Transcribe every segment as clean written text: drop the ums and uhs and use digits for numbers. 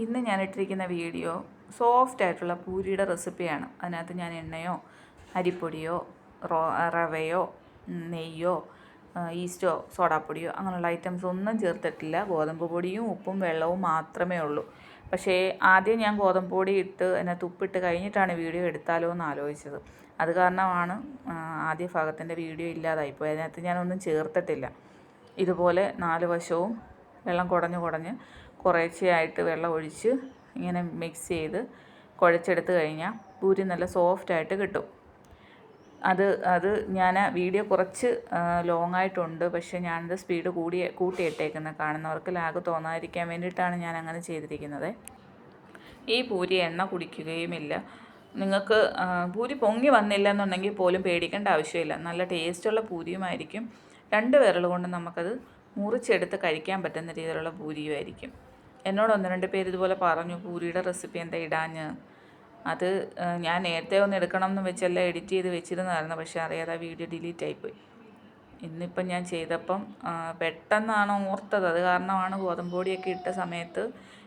ഇന്ന് ഞാൻ ഇട്ടിരിക്കുന്ന വീഡിയോ സോഫ്റ്റ് ആയിട്ടുള്ള പൂരിയുടെ റെസിപ്പിയാണ്. അതിനകത്ത് ഞാൻ എണ്ണയോ അരിപ്പൊടിയോ റവയോ നെയ്യോ ഈസ്റ്റോ സോഡാപ്പൊടിയോ അങ്ങനെയുള്ള ഐറ്റംസ് ഒന്നും ചേർത്തിട്ടില്ല. ഗോതമ്പ് പൊടിയും ഉപ്പും വെള്ളവും മാത്രമേ ഉള്ളൂ. പക്ഷേ ആദ്യം ഞാൻ ഗോതമ്പ് പൊടി ഇട്ട് അതിനകത്ത് ഉപ്പിട്ട് കഴിഞ്ഞിട്ടാണ് വീഡിയോ എടുത്താലോ എന്ന് ആലോചിച്ചത്. അത് കാരണമാണ് ആദ്യ ഭാഗത്തിൻ്റെ വീഡിയോ ഇല്ലാതായിപ്പോയി. അതിനകത്ത് ഞാനൊന്നും ചേർത്തിട്ടില്ല. ഇതുപോലെ 4 വശവും വെള്ളം കുടഞ്ഞ് കുറേശ്ശെയായിട്ട് വെള്ളം ഒഴിച്ച് ഇങ്ങനെ മിക്സ് ചെയ്ത് കുഴച്ചെടുത്ത് കഴിഞ്ഞാൽ പൂരി നല്ല സോഫ്റ്റായിട്ട് കിട്ടും. അത് ഞാൻ വീഡിയോ കുറച്ച് ലോങ് ആയിട്ടുണ്ട്. പക്ഷേ ഞാനത് സ്പീഡ് കൂട്ടിയിട്ടേക്കുന്നത് കാണുന്നവർക്ക് ലാഗ് തോന്നാതിരിക്കാൻ വേണ്ടിയിട്ടാണ് ഞാൻ അങ്ങനെ ചെയ്തിരിക്കുന്നത്. ഈ പൂരി എണ്ണ കുടിക്കുകയുമില്ല. നിങ്ങൾക്ക് പൂരി പൊങ്ങി വന്നില്ല എന്നുണ്ടെങ്കിൽ പോലും പേടിക്കേണ്ട ആവശ്യമില്ല. നല്ല ടേസ്റ്റുള്ള പൂരിയുമായിരിക്കും. 2 വിരൽ കൊണ്ട് നമുക്കത് മുറിച്ചെടുത്ത് കഴിക്കാൻ പറ്റുന്ന രീതിയിലുള്ള പൂരിയുമായിരിക്കും. എന്നോട് 1-2 പേര് ഇതുപോലെ പറഞ്ഞു, പൂരിയുടെ റെസിപ്പി എന്താ ഇടാഞ്ഞ്. അത് ഞാൻ നേരത്തെ ഒന്ന് എടുക്കണം എന്ന് വെച്ചെല്ലാം എഡിറ്റ് ചെയ്ത് വെച്ചിരുന്നതായിരുന്നു. പക്ഷേ അറിയാതെ ആ വീഡിയോ ഡിലീറ്റ് ആയിപ്പോയി. ഇന്നിപ്പം ഞാൻ ചെയ്തപ്പം പെട്ടെന്നാണ് ഓർത്തത്. അത് കാരണമാണ് ഗോതമ്പ് പൊടിയൊക്കെ ഇട്ട സമയത്ത്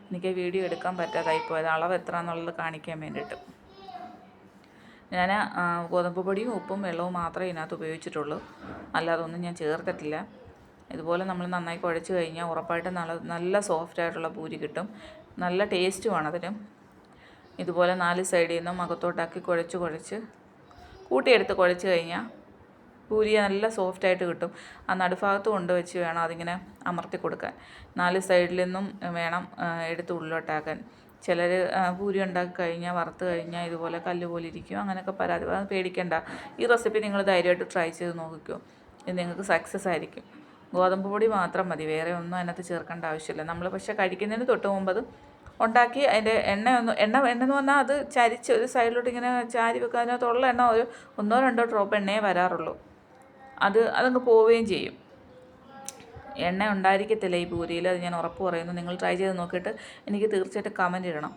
എനിക്ക് വീഡിയോ എടുക്കാൻ പറ്റാതായിപ്പോയത്. അളവ് എത്ര എന്നുള്ളത് കാണിക്കാൻ വേണ്ടിയിട്ട്. ഞാൻ ഗോതമ്പ് പൊടിയും ഉപ്പും വെള്ളവും മാത്രമേ ഇതിനകത്ത് ഉപയോഗിച്ചിട്ടുള്ളൂ. അല്ലാതെ ഒന്നും ഞാൻ ചേർത്തിട്ടില്ല. ഇതുപോലെ നമ്മൾ നന്നായി കുഴച്ച് കഴിഞ്ഞാൽ ഉറപ്പായിട്ടും നല്ല സോഫ്റ്റായിട്ടുള്ള പൂരി കിട്ടും. നല്ല ടേസ്റ്റുമാണ് അതിന്. ഇതുപോലെ 4 സൈഡിൽ നിന്നും അകത്തോട്ടാക്കി കുഴച്ച് കൂട്ടിയെടുത്ത് കുഴച്ച് കഴിഞ്ഞാൽ പൂരി നല്ല സോഫ്റ്റായിട്ട് കിട്ടും. ആ നടുഭാഗത്ത് കൊണ്ട് വെച്ച് വേണം അതിങ്ങനെ അമർത്തി കൊടുക്കാൻ. 4 സൈഡിൽ നിന്നും വേണം എടുത്ത് ഉള്ളിലോട്ടാക്കാൻ. ചിലർ പൂരി ഉണ്ടാക്കി കഴിഞ്ഞാൽ വറുത്ത് കഴിഞ്ഞാൽ ഇതുപോലെ കല്ല് പോലെ ഇരിക്കും. അങ്ങനെയൊക്കെ അത് പേടിക്കേണ്ട. ഈ റെസിപ്പി നിങ്ങൾ ധൈര്യമായിട്ട് ട്രൈ ചെയ്ത് നോക്കിക്കോ. ഇത് നിങ്ങൾക്ക് സക്സസ് ആയിരിക്കും. ഗോതമ്പ് പൊടി മാത്രം മതി, വേറെ ഒന്നും അതിനകത്ത് ചേർക്കേണ്ട ആവശ്യമില്ല. നമ്മൾ പക്ഷേ കഴിക്കുന്നതിന് തൊട്ട് മുമ്പ് അത് ഉണ്ടാക്കി അതിൻ്റെ എണ്ണ എന്ന് പറഞ്ഞാൽ അത് ചരിച്ച് ഒരു സൈഡിലോട്ട് ഇങ്ങനെ ചാരി വെക്കുക. അതിനകത്തുള്ള എണ്ണ ഒരു 1-2 ഡ്രോപ്പ് എണ്ണയെ വരാറുള്ളൂ. അതങ്ങ് പോവുകയും ചെയ്യും. എണ്ണ ഉണ്ടായിരിക്കത്തില്ല ഈ പൂരിയിൽ. അത് ഞാൻ ഉറപ്പ് പറയുന്നു. നിങ്ങൾ ട്രൈ ചെയ്ത് നോക്കിയിട്ട് എനിക്ക് തീർച്ചയായിട്ടും കമൻറ്റ് ഇടണം,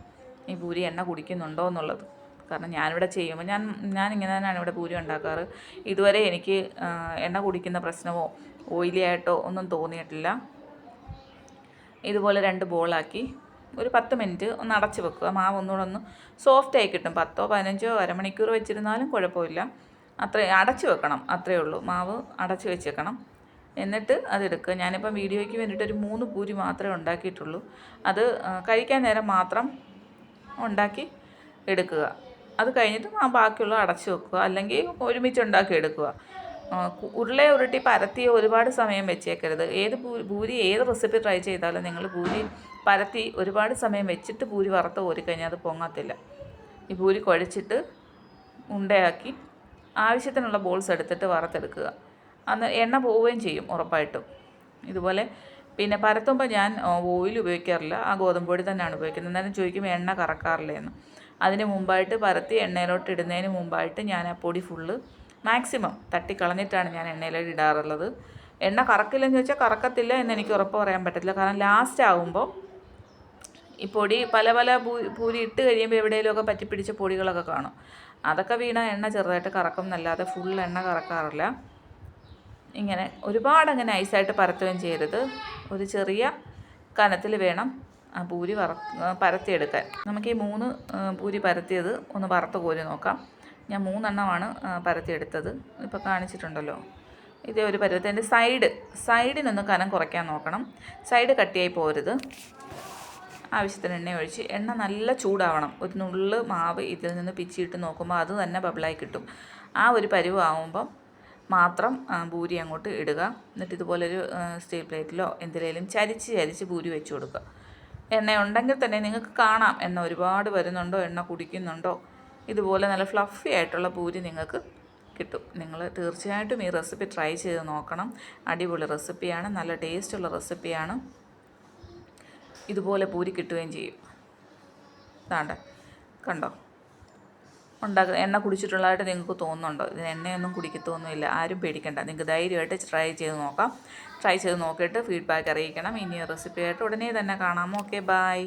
ഈ പൂരി എണ്ണ കുടിക്കുന്നുണ്ടോ എന്നുള്ളത്. കാരണം ഞാനിവിടെ ചെയ്യുമ്പോൾ ഞാനിങ്ങനെ തന്നെയാണ് ഇവിടെ പൂരി ഉണ്ടാക്കാറ്. ഇതുവരെ എനിക്ക് എണ്ണ കുടിക്കുന്ന പ്രശ്നമോ ഓയിലി ആയിട്ടോ ഒന്നും തോന്നിയിട്ടില്ല. ഇതുപോലെ 2 ബോളാക്കി ഒരു 10 മിനിറ്റ് ഒന്ന് അടച്ച് വെക്കുക. മാവ് ഒന്നുകൂടെ ഒന്ന് സോഫ്റ്റായി കിട്ടും. 10-15 അരമണിക്കൂർ വെച്ചിരുന്നാലും കുഴപ്പമില്ല. അടച്ച് വെക്കണം, അത്രയേ ഉള്ളൂ. മാവ് അടച്ച് വെച്ചേക്കണം. എന്നിട്ട് അതെടുക്കുക. ഞാനിപ്പം വീഡിയോയ്ക്ക് വേണ്ടിയിട്ട് ഒരു 3 പൂരി മാത്രമേ ഉണ്ടാക്കിയിട്ടുള്ളൂ. അത് കഴിക്കാൻ നേരം മാത്രം ഉണ്ടാക്കി എടുക്കുക. അത് കഴിഞ്ഞിട്ട് ബാക്കിയുള്ള അടച്ച് വെക്കുക, അല്ലെങ്കിൽ ഒരുമിച്ച് ഉണ്ടാക്കി എടുക്കുക. ഉരുളയെ ഉരുട്ടി പരത്തി ഒരുപാട് സമയം വെച്ചേക്കരുത്. പൂരി ഏത് റെസിപ്പി ട്രൈ ചെയ്താലും നിങ്ങൾ പൂരി പരത്തി ഒരുപാട് സമയം വെച്ചിട്ട് പൂരി വറുത്ത് കോരിക്കഴിഞ്ഞാൽ അത് പൊങ്ങത്തില്ല. ഈ പൂരി കുഴച്ചിട്ട് ഉണ്ടയാക്കി ആവശ്യത്തിനുള്ള ബോൾസ് എടുത്തിട്ട് വറുത്തെടുക്കുക. അന്ന് എണ്ണ പോവുകയും ചെയ്യും ഉറപ്പായിട്ടും. ഇതുപോലെ പിന്നെ പരത്തുമ്പോൾ ഞാൻ ഓയിൽ ഉപയോഗിക്കാറില്ല. ആ ഗോതമ്പ് പൊടി തന്നെയാണ് ഉപയോഗിക്കുന്നത്. എന്നാലും ചോദിക്കും എണ്ണ കറക്കാറില്ല എന്ന്. അതിന് മുമ്പായിട്ട് പരത്തി എണ്ണയിലോട്ട് ഇടുന്നതിന് മുമ്പായിട്ട് ഞാൻ ആ പൊടി ഫുള്ള് മാക്സിമം തട്ടിക്കളഞ്ഞിട്ടാണ് ഞാൻ എണ്ണയിലോട്ട് ഇടാറുള്ളത്. എണ്ണ കറക്കില്ലെന്ന് ചോദിച്ചാൽ കറക്കത്തില്ല എന്ന് എനിക്ക് ഉറപ്പ് പറയാൻ പറ്റത്തില്ല. കാരണം ലാസ്റ്റ് ആകുമ്പോൾ ഈ പൊടി പല പൂരി ഇട്ട് കഴിയുമ്പോൾ എവിടെയെങ്കിലുമൊക്കെ പറ്റിപ്പിടിച്ച പൊടികളൊക്കെ കാണും. അതൊക്കെ വീണ എണ്ണ ചെറുതായിട്ട് കറക്കും എന്നല്ലാതെ ഫുൾ എണ്ണ കറക്കാറില്ല. ഇങ്ങനെ ഒരുപാടങ്ങനെ ഐസായിട്ട് പരത്തുകയും ചെയ്യരുത്. ഒരു ചെറിയ കനത്തിൽ വേണം ആ പൂരി പരത്തിയെടുക്കാൻ. നമുക്ക് ഈ 3 പൂരി പരത്തിയത് ഒന്ന് വറുത്ത് കോരി നോക്കാം. ഞാൻ 3 എണ്ണമാണ് പരത്തിയെടുത്തത്. ഇപ്പോൾ കാണിച്ചിട്ടുണ്ടല്ലോ. ഇതേ ഒരു പരുവത്തിൻ്റെ സൈഡിനൊന്ന് കനം കുറയ്ക്കാൻ നോക്കണം. സൈഡ് കട്ടിയായി പോരുത്. ആവശ്യത്തിന് എണ്ണ ഒഴിച്ച് എണ്ണ നല്ല ചൂടാവണം. ഒരു നുള്ള് മാവ് ഇതിൽ നിന്ന് പിച്ചിയിട്ട് നോക്കുമ്പോൾ അത് തന്നെ ബബിളായി കിട്ടും. ആ ഒരു പരുവാകുമ്പം മാത്രം പൂരി അങ്ങോട്ട് ഇടുക. എന്നിട്ട് ഇതുപോലൊരു സ്റ്റീൽ പ്ലേറ്റിലോ എന്തിലേലും ചരിച്ച് പൂരി വെച്ച് കൊടുക്കുക. എണ്ണ ഉണ്ടെങ്കിൽ തന്നെ നിങ്ങൾക്ക് കാണാം എണ്ണ ഒരുപാട് വരുന്നുണ്ടോ, എണ്ണ കുടിക്കുന്നുണ്ടോ. ഇതുപോലെ നല്ല ഫ്ലഫി ആയിട്ടുള്ള പൂരി നിങ്ങൾക്ക് കിട്ടും. നിങ്ങൾ തീർച്ചയായിട്ടും ഈ റെസിപ്പി ട്രൈ ചെയ്ത് നോക്കണം. അടിപൊളി റെസിപ്പിയാണ്, നല്ല ടേസ്റ്റുള്ള റെസിപ്പിയാണ്. ഇതുപോലെ പൂരി കിട്ടുകയും ചെയ്യും. കണ്ടോ, എണ്ണ കുടിച്ചിട്ടുള്ളതായിട്ട് നിങ്ങൾക്ക് തോന്നുന്നുണ്ടോ? ഇതിന് എണ്ണയൊന്നും കുടിക്കത്തൊന്നുമില്ല. ആരും പേടിക്കണ്ട. നിങ്ങൾക്ക് ധൈര്യമായിട്ട് ട്രൈ ചെയ്ത് നോക്കാം. ട്രൈ ചെയ്ത് നോക്കിയിട്ട് ഫീഡ്ബാക്ക് അറിയിക്കണം. ഇനി റെസിപ്പിയായിട്ട് ഉടനെ തന്നെ കാണാം. Okay, by.